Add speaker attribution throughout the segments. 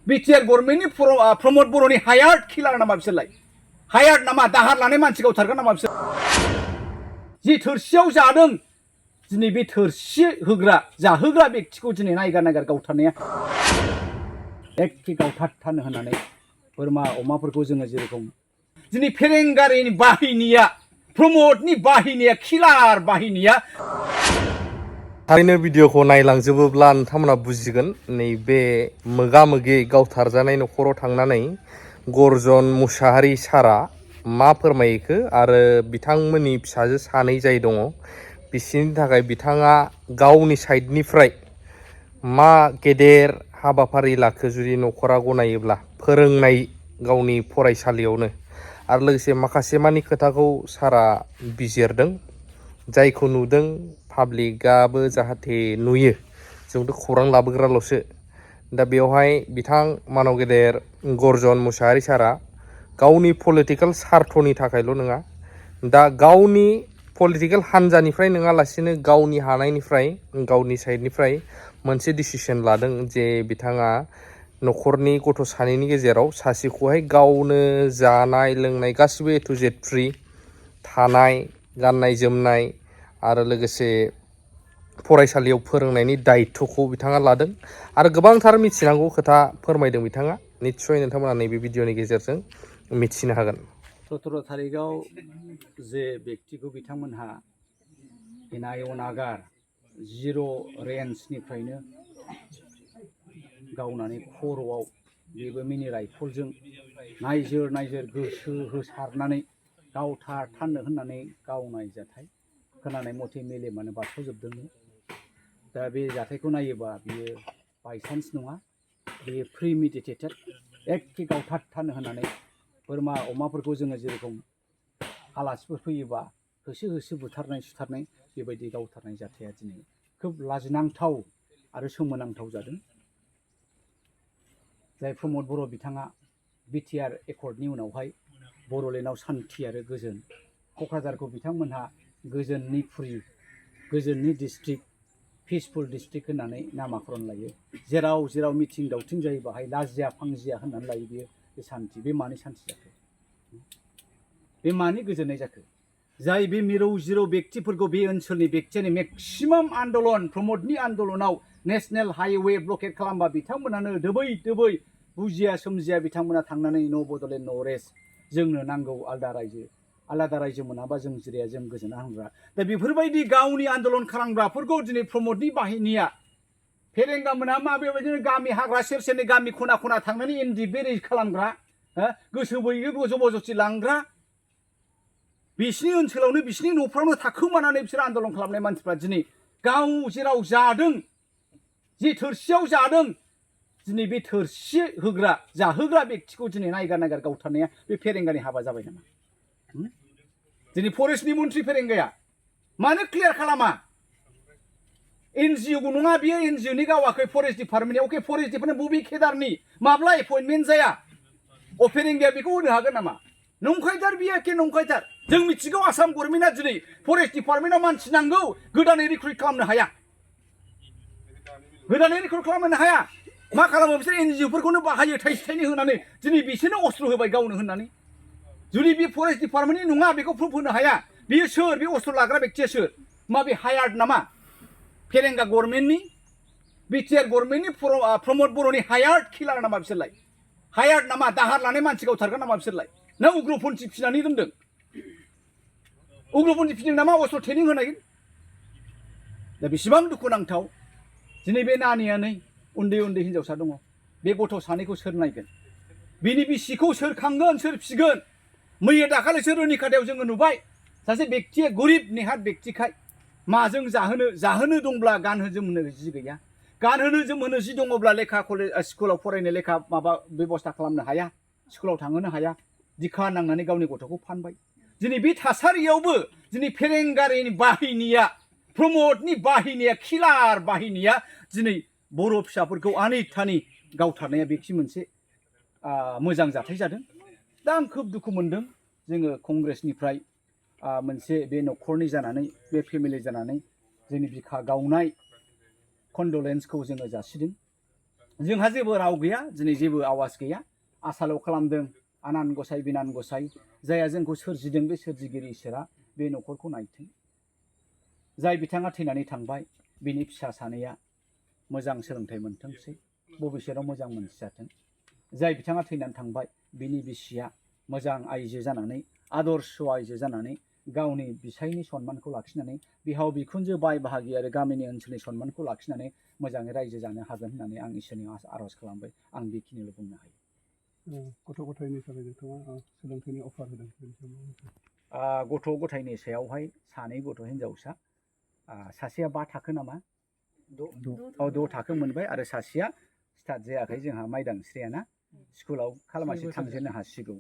Speaker 1: BTR गभर्नमेन्टनि प्रमद बर'नि हायार्ड किलार नामा बिसोरलाय हायार्ड नामा दाहार लानाय मानसि गावथारगोन नामा बिसोर जि थोरसियाव जादों दिनै बे थोरसि होग्रा जाहोग्रा बेक्तिखौ दिनै नायगार नायगार गावथारनाया एखे गावथारथारनो होननानै बोरमा अमाफोरखौ जोङो जेरेखम दिनै फेरेंगारिनि बाहिनिया प्रमदनि बाहिनिया किलार बाहिनिया
Speaker 2: थारैनो भिडिअखौ नायलांजोबोब्ला नोंथांमोना बुजिगोन नैबे मोगा-मोगि गावथारजानाय न'खराव थांनानै गर्जन मुसाहारि सारा मा फोरमायखो आरो बिथांमोननि फिसाजो सानै जाय दङ बिसिनि थाखाय बिथाङा गावनि साइडनिफ्राय मा गेदेर हाबाफारि लाखो जुदि न'खरा गनायोब्ला फोरोंनाय गावनि फरायसालियावनो आरो लोगोसे माखासे मानि खोथाखौ सारा बिजिरदों जायखौ नुदों पाब्लिकआबो जाहाथे नुयो जोंथ' खौरां लाबोग्राल'सो दा बेवहाय बिथां मानव गेदेर गर्जन मुसाहारि सारा गावनि पलिटिकेल सार्थनि थाखायल' नङा दा गावनि पलिटिकेल हान्जानिफ्राय नङालासिनो गावनि हानायनिफ्राय गावनि साइडनिफ्राय मोनसे डिसिसन लादों जे बिथाङा न'खरनि गथ' सानैनि गेजेराव सासेखौहाय गावनो जानाय लोंनाय गासिबो ए टु जेड फ्रि थानाय गाननाय जोमनाय आरो लोगोसे फरायसालियाव फोरोंनायनि दायित्वखौ बिथाङा लादों आरो गोबांथार मिथिनांगौ खोथा फोरमायदों बिथाङा निस्सय नोंथांमोना नैबे भिडिअनि गेजेरजों मिथिनो हागोन
Speaker 1: 17 तारिखआव जे बेक्तिखौ बिथांमोनहा अनागार जिर' रेन्जनिफ्रायनो गावनानै खर'आव बेबो मिनि राइफलजों नायजोर नायजोर गोसो होसारनानै गावथारथारनो होननानै गावनाय जाथाय खोनानाय मथे मेलेमानो बारस'जोबदोंमोन दा बे जाथायखौ नायोबा बियो बायसान्स नङा बेयो प्रिमेडिटेटेड एखे गावथारथारनो होननानै बोरमा अमाफोरखौ जोङो जेरेखम आलासिफोर फैयोबा होसो होसो बुथारनाय सुथारनाय बेबायदि गावथारनाय जाथाया दिनै खोब लाजिनांथाव आरो सोमोनांथाव जादों जाय प्रमद बर' बिथाङा बिटिआर एकर्डनि उनावहाय बर'लेण्डआव सान्थि आरो गोजोन क'क्राझारखौ बिथांमोनहा गोजोननि फुरि गोजोननि डिस्ट्रिक्ट पिसफुल डिस्ट्रिक्ट होननानै नामाकरन लायो जेराव जेराव मिथिं दावथिं जायो बाहाय लाजिया फांजिया होननानै लायो बियो बे सान्थि बे मानि सान्थि जाखो बे मानि गोजोननाय जाखो जाय बे मिरौ जिरौ बेक्तिफोरखौ बे ओनसोलनि बेक्तियानो मेक्सिमाम आन्दलन प्रमदनि आन्दलनाव नेशनेल हाइवे ब्लकेट खालामबा बिथांमोनानो दोबै दोबै बुजिया सोमजिया बिथांमोना थांनानै न' बड'लेण्ड न' रेस्ट जोंनो नांगौ आलादा रायजो मोनाबा जों जिराया जों गोजोना होनग्रा दा बेफोरबायदि गावनि आन्दलन खालामग्राफोरखौ दिनै प्रमदनि बाहिनिया फेरेंगा मोना मा बेबायदिनो गामि हाग्रा सेर सेरनि गामि खना खना थांनानै इन्दि बेरे खालामग्रा गोसो बोयो जबरदस्ति लांग्रा बिसिनि ओनसोलावनो बिसिनि न'फ्रावनो थाखोमानानै बिसोर आन्दलन खालामनाय मानसिफ्रा दिनै गाव जेराव जादों जि थोरसियाव जादों दिनै बे थोरसि होग्रा जाहोग्रा बेक्तिखौ दिनै नायगार नायगार गावथारनाया बे फेरेंगानि हाबा जाबाय नामा दिनै फरेस्टनि मन्थ्रि फेरेंगाया मानो क्लियार खालामा एनजिअ नङा बियो एनजिअनि गावाखै फरेस्ट डिपार्टमेन्टनि अके फरेस्ट डिपार्टमेन्ट बबे केदारनि माब्ला एपइन्टमेन्ट जाया फेरेंगाया बेखौ होनो हागोन नामा नंखायथार बियो एखे नंखायथार जों मिथिगौ आसाम गभर्नमेन्टआ दिनै फरेस्ट डिपार्टमेन्टआव मानसि नांगौ गोदानै रिक्रुइट खालामनो हाया मा खालामो बिसोर एनजिअफोरखौनो बाहायो थाइसे थाइनै होनानै दिनै बिसोरनो अस्त्र होबाय गावनो होननानै जुदि बे फरेस्ट डिपार्टमेन्टनि नङा बेखौ प्रुफ होनो हाया बियो सोर बे अस्त्र लाग्रा बेक्तिया सोर मा बे हायार्ड नामा फेरेंगा गभर्नमेन्टनि बिटिआर गभर्नमेन्टनि प्रमद बर'नि हायार्ड किलार नामा बिसोरलाय हायार्ड नामा दाहार लानाय मानसि गावथारगोन नामा बिसोरलाय ना उग्रपन्थी फिनानै दोनदों उग्रपन्थी फिदों नामा अस्त्र ट्रेनिं होनाय दा बेसेबां दुखुनांथाव दिनै बे नानियानै उन्दै उन्दै हिनजावसा दङ बे गथ' सानैखौ सोर नायगोन बिनि बिसिखौ सोर खांगोन सोर फिगोन मैया दाखालिसो रनिखाथायाव जोङो नुबाय सासे बेक्तिया गरिब नेहात बेक्तिखाय माजों जाहोनो दंब्ला गानहो जोमहोनो जि गैया गानहोनो जोमहोनो जि दङब्ला लेखा कलेज स्कुलाव फरायनो लेखा माबा बेबस्था खालामनो हाया स्कुलाव थांहोनो हाया दिखा नांनानै गावनि गथ'खौ फानबाय दिनै बे थासारियावबो दिनै फेरेंगारिनि बाहिनिया प्रमदनि बाहिनिया किलार बाहिनिया दिनै बर' फिसाफोरखौ आनै थानै गावथारनाया बेखि मोनसे मोजां जाथाय जादों दा आं खोब दुखु मोनदों जोङो कंग्रेसनिफ्राय मोनसे बे न'खरनि जानानै बे फेमिलि जानानै जोंनि बिखा गावनाय कन्डलेन्सखौ जोङो जासिदों जोंहा जेबो राव गैया दिनै जेबो आवाज गैया आसाल' खालामदों आनान गसाइ बिनान गसाइ जायहा जोंखौ सोरजिदों बे सोरजिगिरि इसोरा बे न'खरखौ नायथों जाय बिथाङा थैनानै थांबाय बिनि फिसा सानैया मोजां सोलोंथाइ मोनथोंसै भबिष्यतआव मोजां मानसि जाथों जाय बिथाङा थैनानै थांबाय बिनि बिसिया मोजां आइजो जानानै आदर्श आइजो जानानै गावनि बिसायनि सन्मानखौ लाखिनानै बिहाव बिखुनजो बाय बाहागि आरो गामिनि ओनसोलनि सन्मानखौ लाखिनानै मोजाङै रायजो जानो हागोन होननानै आं इसोरनि आर'ज खालामबाय आं बेखिनिल' बुंनो हायो
Speaker 3: गथ' गथायनि थाखाय नोंथाङा सोलोंथाइनि अफार होदों
Speaker 1: गथ' गथायनि सायावहाय सानै गथ' हिनजावसा सासेया 5 थाखो नामा 6 थाखो मोनबाय आरो सासेया स्टार्ट जायाखै जोंहा माइदांस्रियाना स्कुलाव खालामासे थांजेननो हासिगौ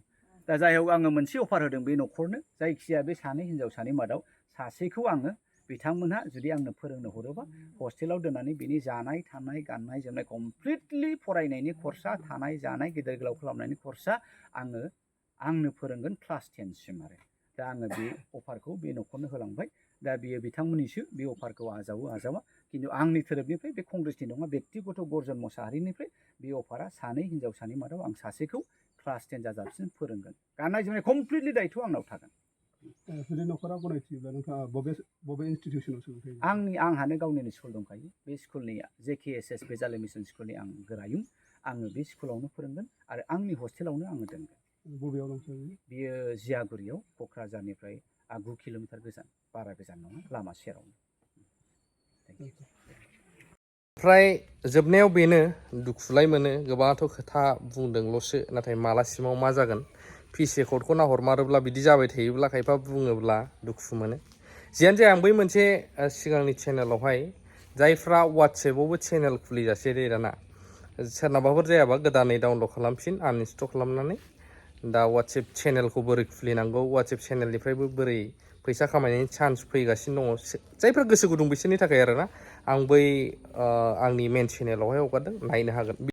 Speaker 1: दा जाय हक आङो मोनसे अफार होदों बे न'खरनो जायखिजाया बे सानै हिनजावसानि मादाव सासेखौ आङो बिथांमोनहा जुदि आंनो फोरोंनो हरोबा हस्टेलाव दोननानै बिनि जानाय थानाय गाननाय जोमनाय कमप्लिटलि फरायनायनि खरसा थानाय जानाय गेदेर गोलाव खालामनायनि खरसा आंनो फोरोंगोन क्लास 10 सिम आरो दा आङो बे अफारखौ बे न'खरनो होलांबाय दा बियो बिथांमोननिसो बे अफारखौ आजावो आजावा खिन्थु आंनि थोरोबनिफ्राय बे कंग्रेसनि नङा बेक्तिगत गर्जन मोसाहारिनिफ्राय बे अफारा सानै हिनजावसानि मादाव आं सासेखौ क्लास 10 जाजाबसिम फोरोंगोन गाननाय जोमनाय कमप्लिटलि दायथ' आंनाव थागोन
Speaker 3: जुदि न'खरा गनायथियोब्ला नोंथाङा बबे इनस्टिटिउसनाव सोलोंथाइ
Speaker 1: आंहानो गावनिनो स्कुल दंखायो बे स्कुलनि JKSS बेजाले मिसन स्कुलनि आं गोरायुं आङो बे स्कुलावनो फोरोंगोन आरो आंनि हस्टेलावनो आङो दोनगोन
Speaker 3: बबेयाव दं
Speaker 1: बियो जियागुरियाव क'क्राझारनिफ्राय 9 किल'मिटार गोजान बारा गोजान नङा लामा सेरावनो
Speaker 2: ओमफ्राय जोबनायाव बेनो दुखुलाय मोनो गोबाङाथ' खोथा बुंदोंल'सो नाथाय मालासिमाव मा जागोन फिस रेकर्डखौ नाहरमारोब्ला बिदि जाबाय थायोब्ला खायफा बुङोब्ला दुखु मोनो जियानो जाया आं बै मोनसे सिगांनि चेनेलावहाय जायफ्रा वाट्सएपआवबो चेनेल खुलिजासै दाना सोरनाबाफोर जायाबा गोदानै डाउनलड खालामफिन आनइनस्टल खालामनानै दा वाट्सएप चेनेलखौ बोरै खुलिनांगौ वाट्सएप चेनेलनिफ्रायबो बोरै फैसा खामायनायनि चान्स फैगासिनो दङ जायफ्रा गोसो गुदुं बिसोरनि थाखाय आरोना आं बै आंनि मेन चेनेलावहाय हगारदों नायनो हागोन